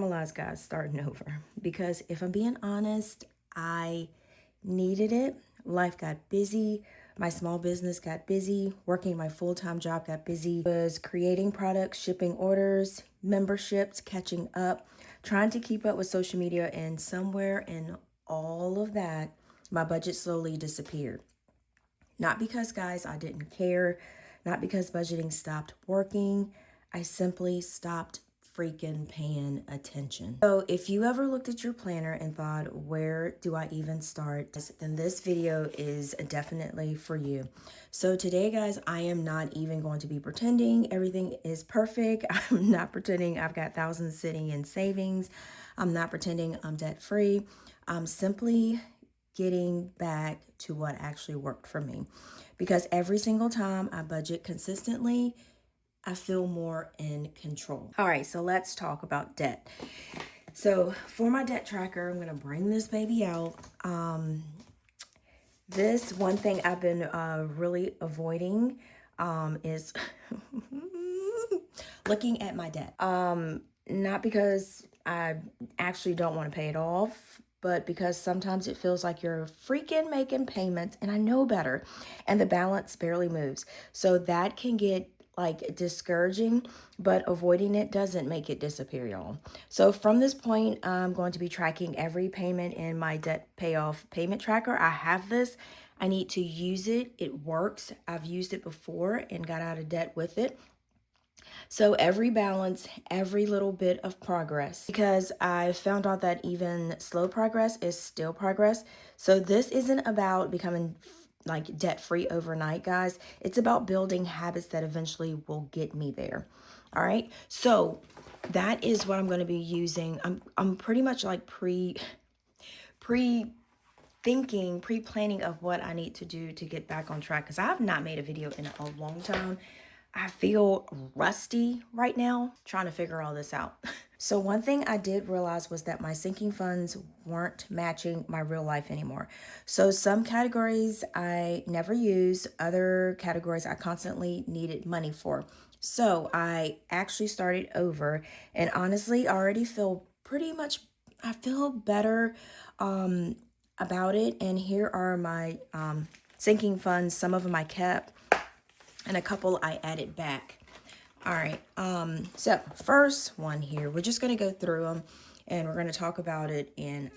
normalize, guys, starting over. Because if I'm being honest, I needed it. Life got busy. My small business got busy. Working my full-time job got busy. Was creating products, shipping orders, memberships, catching up, trying to keep up with social media, and somewhere in all of that, my budget slowly disappeared. Not because, guys, I didn't care, not because budgeting stopped working. I simply stopped freaking paying attention. So if you ever looked at your planner and thought, where do I even start? Then this video is definitely for you. So today, guys, I am not even going to be pretending everything is perfect. I'm not pretending I've got thousands sitting in savings. I'm not pretending I'm debt free. I'm simply getting back to what actually worked for me. Because every single time I budget consistently, I feel more in control. All right, so let's talk about debt. So for my debt tracker, I'm gonna bring this baby out. This one thing I've been really avoiding is looking at my debt. Not because I actually don't want to pay it off, but because sometimes it feels like you're freaking making payments, and I know better, and the balance barely moves. So that can get like discouraging, but avoiding it doesn't make it disappear, y'all. So from this point, I'm going to be tracking every payment in my debt payoff payment tracker. I have this. I need to use it. It works. I've used it before and got out of debt with it. So every balance, every little bit of progress, because I found out that even slow progress is still progress. So this isn't about becoming like debt-free overnight, guys. It's about building habits that eventually will get me there. All right. So that is what I'm going to be using. I'm pretty much like pre-planning of what I need to do to get back on track, because I have not made a video in a long time. I feel rusty right now trying to figure all this out. So one thing I did realize was that my sinking funds weren't matching my real life anymore. So some categories I never use, other categories I constantly needed money for. So I actually started over, and honestly, I already feel I feel better about it. And here are my sinking funds. Some of them I kept, and a couple I added back. All right, so first one here, we're just going to go through them and we're going to talk about it, and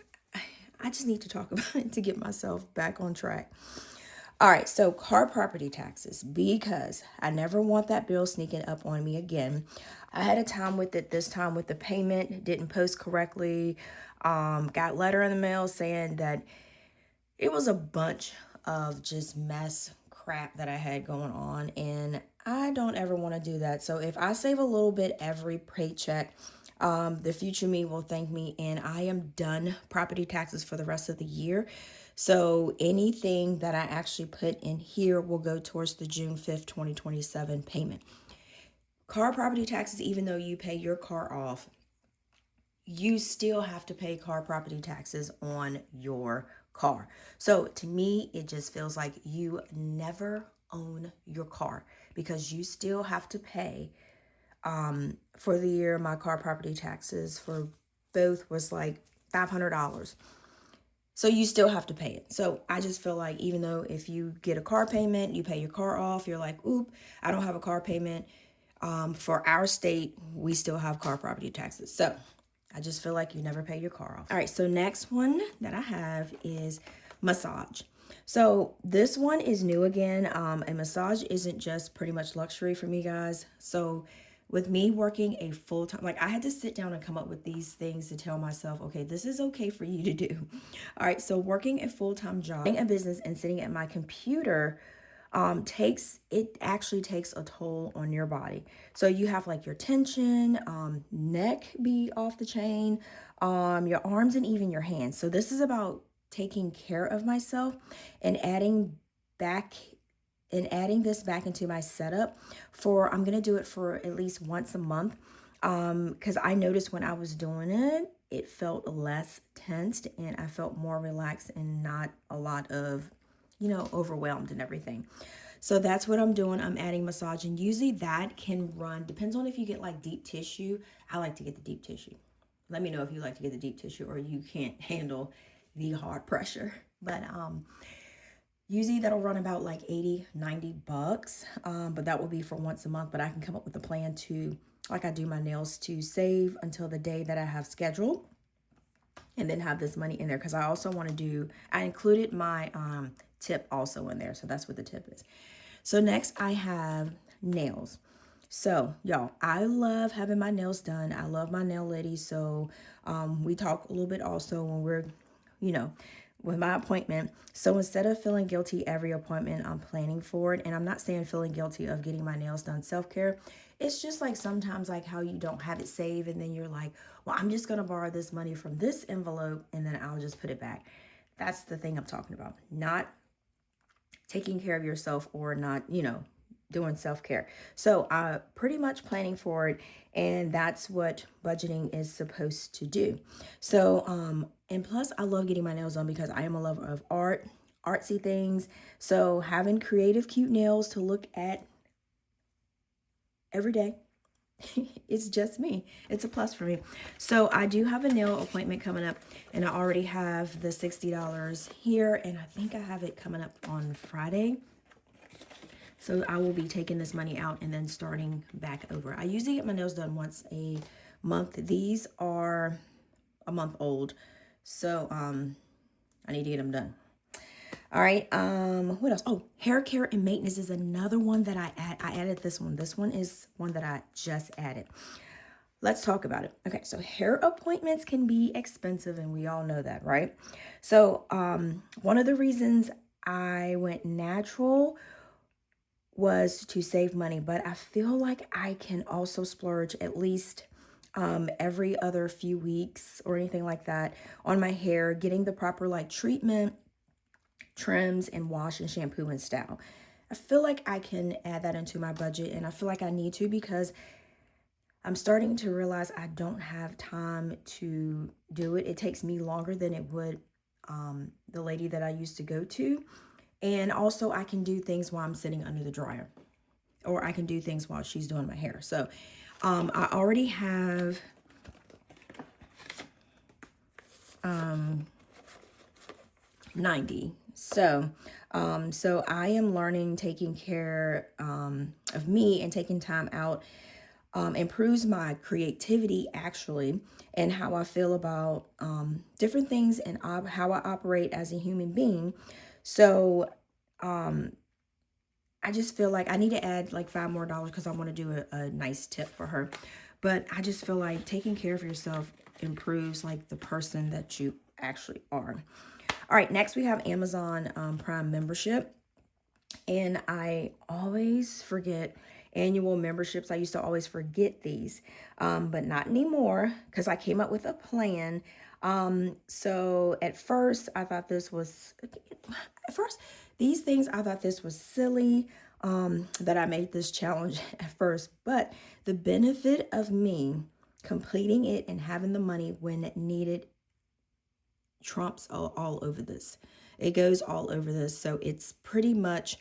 I just need to talk about it to get myself back on track. All right, so car property taxes, because I never want that bill sneaking up on me again. I had a time with it this time with the payment, didn't post correctly, got letter in the mail saying that it was a bunch of just mess crap that I had going on, and I don't ever want to do that. So if I save a little bit every paycheck, the future me will thank me, and I am done property taxes for the rest of the year. So anything that I actually put in here will go towards the June 5th, 2027 payment. Car property taxes, even though you pay your car off, you still have to pay car property taxes on your car. So to me, it just feels like you never own your car, because you still have to pay. For the year, my car property taxes for both was like $500. So you still have to pay it. So I just feel like, even though if you get a car payment, you pay your car off, you're like, oop, I don't have a car payment. For our state, we still have car property taxes. So I just feel like you never pay your car off. All right, so next one that I have is massage. So this one is new again. A massage isn't just pretty much luxury for me, guys. So with me working a full-time, like I had to sit down and come up with these things to tell myself, okay, this is okay for you to do. All right, so working a full-time job, running a business, and sitting at my computer actually takes a toll on your body. So you have like your tension, neck be off the chain, your arms, and even your hands. So this is about taking care of myself and adding this back into my setup. I'm gonna do it for at least once a month, because I noticed when I was doing it, it felt less tensed and I felt more relaxed and not a lot of, overwhelmed and everything. So that's what I'm doing. I'm adding massage, and usually that can run, depends on if you get like deep tissue. I like to get the deep tissue. let me know if you like to get the deep tissue or you can't handle the hard pressure. But usually that'll run about like 80-90 bucks, but that will be for once a month. But I can come up with a plan to, like I do my nails, to save until the day that I have scheduled and then have this money in there, because I also want to do, I included my tip also in there, so that's what the tip is. So next I have nails. So y'all, I love having my nails done. I love my nail lady. So we talk a little bit also when we're, with my appointment. So instead of feeling guilty every appointment I'm planning for it, and I'm not saying feeling guilty of getting my nails done, self-care, it's just like sometimes like how you don't have it saved and then you're like, well, I'm just going to borrow this money from this envelope and then I'll just put it back. That's the thing I'm talking about. Not taking care of yourself or not, doing self-care. So pretty much planning for it, and that's what budgeting is supposed to do. So and plus I love getting my nails done because I am a lover of artsy things. So having creative cute nails to look at every day, it's just me. It's a plus for me. So I do have a nail appointment coming up, and I already have the $60 here, and I think I have it coming up on Friday. So I will be taking this money out and then starting back over. I usually get my nails done once a month. These are a month old, so I need to get them done. All right, what else? Oh, hair care and maintenance is another one that I added this one. This one is one that I just added. Let's talk about it. Okay, so hair appointments can be expensive, and we all know that, right? So one of the reasons I went natural was to save money, but I feel like I can also splurge at least every other few weeks or anything like that on my hair, getting the proper like treatment, trims, and wash and shampoo and style. I feel like I can add that into my budget, and I feel like I need to because I'm starting to realize I don't have time to do it. It takes me longer than it would the lady that I used to go to. And also I can do things while I'm sitting under the dryer, or I can do things while she's doing my hair. So I already have 90. So I am learning taking care of me, and taking time out improves my creativity actually, and how I feel about different things, and how I operate as a human being. So I just feel like I need to add like $5 more because I want to do a nice tip for her. But I just feel like taking care of yourself improves like the person that you actually are. All right, next we have Amazon Prime membership. And I always forget annual memberships. I used to always forget these, but not anymore because I came up with a plan. So at first I thought these things, I thought this was silly, that I made this challenge at first, but the benefit of me completing it and having the money when needed trumps all over this. It goes all over this. So it's pretty much,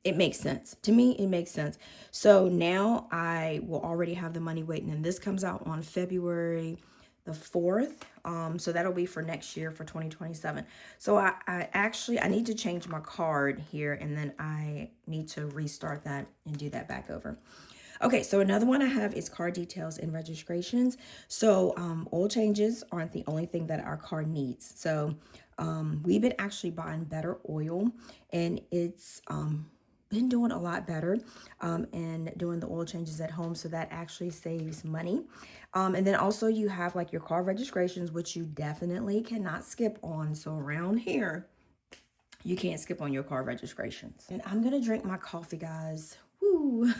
it makes sense. To me, it makes sense. So now I will already have the money waiting, and this comes out on February the 4th. So that'll be for next year, for 2027. So I need to change my card here, and then I need to restart that and do that back over. Okay, so another one I have is car details and registrations. So oil changes aren't the only thing that our car needs. So we've been actually buying better oil, and it's been doing a lot better, and doing the oil changes at home. So that actually saves money. And then also you have like your car registrations, which you definitely cannot skip on. So around here, you can't skip on your car registrations. And I'm going to drink my coffee, guys. Woo!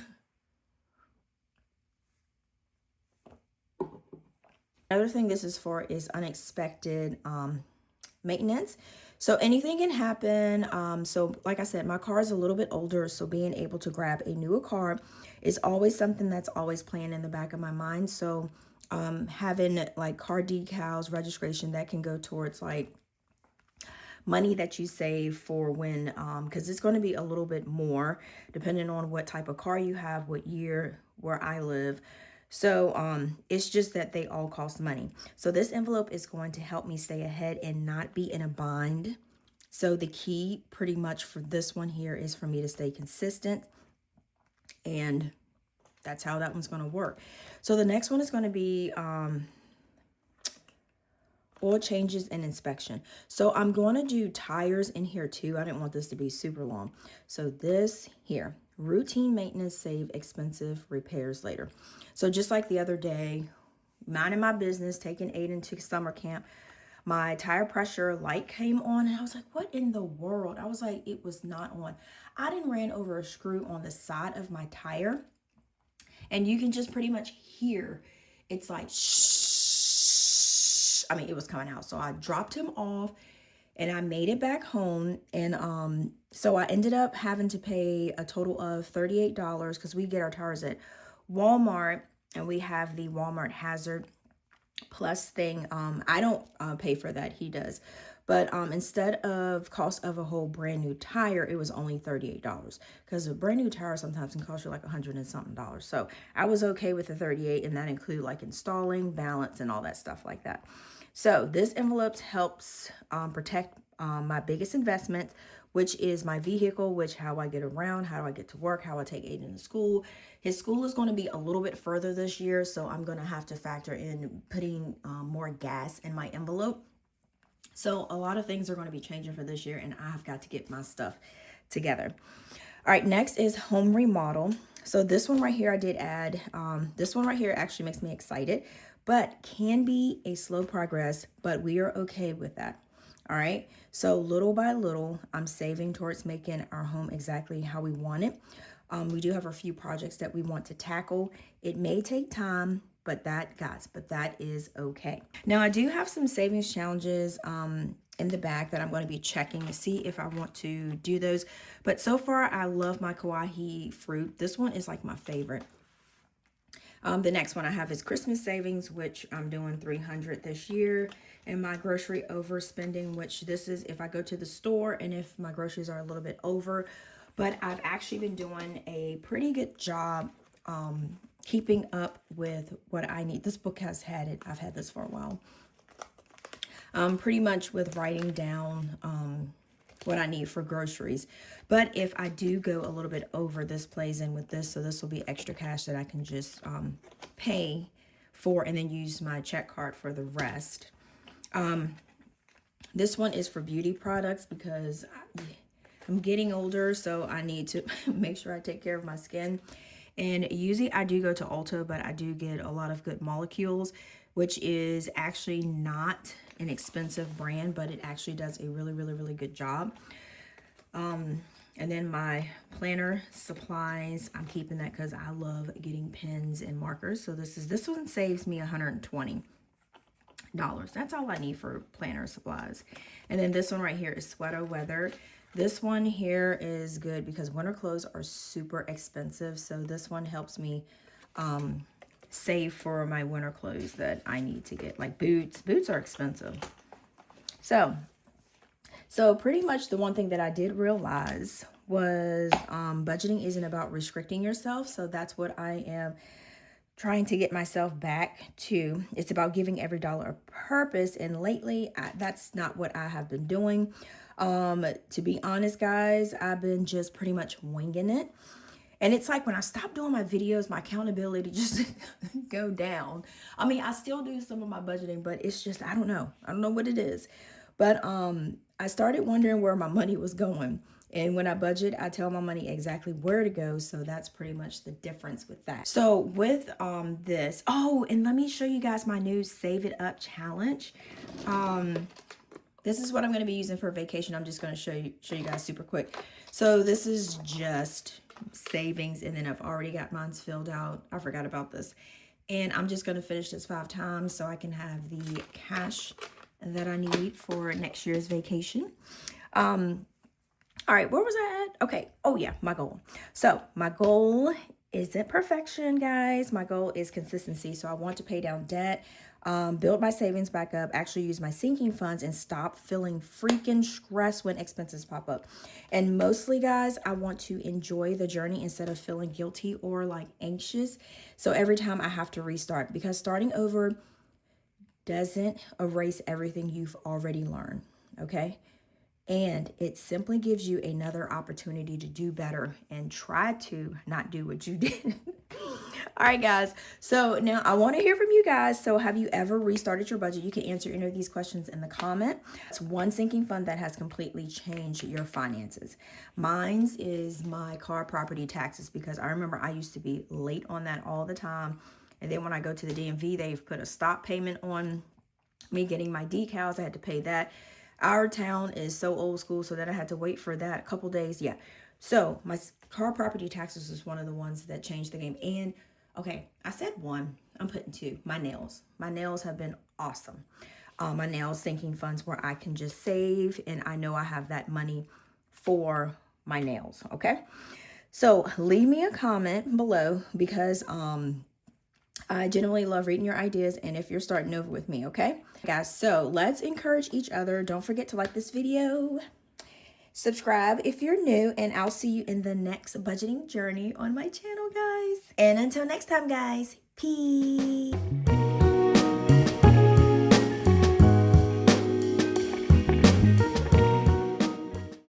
Another thing this is for is unexpected maintenance. So anything can happen. So like I said, my car is a little bit older, so being able to grab a newer car is always something that's always playing in the back of my mind. So having like car decals, registration, that can go towards like money that you save for when, because it's going to be a little bit more depending on what type of car you have, what year, where I live. So it's just that they all cost money. So this envelope is going to help me stay ahead and not be in a bind. So the key pretty much for this one here is for me to stay consistent, and that's how that one's going to work. So the next one is going to be oil changes and inspection. So I'm going to do tires in here too. I didn't want this to be super long. So this here, routine maintenance, save expensive repairs later. So just like the other day, minding my business, taking Aiden to summer camp, my tire pressure light came on and I was like, what in the world? I was like, it was not on. I didn't ran over a screw on the side of my tire, and you can just pretty much hear it's like shh. I mean, it was coming out. So I dropped him off and I made it back home. And so I ended up having to pay a total of $38 because we get our tires at Walmart, and we have the Walmart Hazard Plus thing. I don't pay for that, he does. But instead of cost of a whole brand new tire, it was only $38, because a brand new tire sometimes can cost you like $100 and something. So I was okay with the 38, and that included like installing, balance, and all that stuff like that. So this envelope helps protect my biggest investment, which is my vehicle, which how I get around, how I get to work, how I take Aiden to school. His school is going to be a little bit further this year, so I'm going to have to factor in putting more gas in my envelope. So a lot of things are going to be changing for this year, and I've got to get my stuff together. All right, next is home remodel. So this one right here, I did add, this one right here actually makes me excited, but can be a slow progress, but we are okay with that. All right, so little by little, I'm saving towards making our home exactly how we want it. We do have a few projects that we want to tackle. It may take time, but that is okay. Now, I do have some savings challenges in the back that I'm going to be checking to see if I want to do those. But so far, I love my kawaii fruit. This one is like my favorite. The next one I have is Christmas savings, which I'm doing $300 this year, and my grocery overspending, which this is if I go to the store and if my groceries are a little bit over. But I've actually been doing a pretty good job keeping up with what I need. This book has had it. I've had this for a while. Pretty much with writing down what I need for groceries. But if I do go a little bit over, this plays in with this. So this will be extra cash that I can just pay for and then use my check card for the rest. This one is for beauty products because I'm getting older, so I need to make sure I take care of my skin. And usually I do go to Ulta, but I do get a lot of good molecules, which is actually not an expensive brand, but it actually does a really, really, really good job. And then my planner supplies, I'm keeping that because I love getting pens and markers. So this one saves me $120. That's all I need for planner supplies. And then this one right here is sweater weather. This one here is good because winter clothes are super expensive. So this one helps me save for my winter clothes that I need to get, like boots. Boots are expensive. So pretty much the one thing that I did realize was budgeting isn't about restricting yourself. So that's what I am trying to get myself back to. It's about giving every dollar a purpose. And lately, that's not what I have been doing. To be honest, guys, I've been just pretty much winging it. And it's like when I stop doing my videos, my accountability just go down. I mean, I still do some of my budgeting, but it's just, I don't know. I don't know what it is. But I started wondering where my money was going. And when I budget, I tell my money exactly where to go. So that's pretty much the difference with that. So with this, oh, and let me show you guys my new Save It Up challenge. This is what I'm going to be using for vacation. I'm just going to show you guys super quick. So this is just savings, and then I've already got mine filled out. I forgot about this. And I'm just going to finish this 5 times so I can have the cash that I need for next year's vacation. All right, where was I at? Okay. Oh yeah, my goal. So my goal isn't perfection, guys. My goal is consistency. So I want to pay down debt. build my savings back up, actually use my sinking funds, and stop feeling freaking stressed when expenses pop up. And mostly, guys, I want to enjoy the journey instead of feeling guilty or like anxious. So every time I have to restart, because starting over doesn't erase everything you've already learned, okay? And it simply gives you another opportunity to do better and try to not do what you did. All right, guys. So now I want to hear from you guys. So have you ever restarted your budget? You can answer any of these questions in the comment. It's one sinking fund that has completely changed your finances. Mine's is my car property taxes, because I remember I used to be late on that all the time. And then when I go to the DMV, they've put a stop payment on me getting my decals. I had to pay that. Our town is so old school, so then I had to wait for that a couple days. Yeah. So my car property taxes is one of the ones that changed the game. And okay, I said one, I'm putting two. My nails. My nails have been awesome. My nails sinking funds where I can just save, and I know I have that money for my nails. Okay. So leave me a comment below, because I genuinely love reading your ideas, and if you're starting over with me, okay? Guys, so let's encourage each other. Don't forget to like this video, subscribe if you're new, and I'll see you in the next budgeting journey on my channel, guys. And until next time, guys, peace.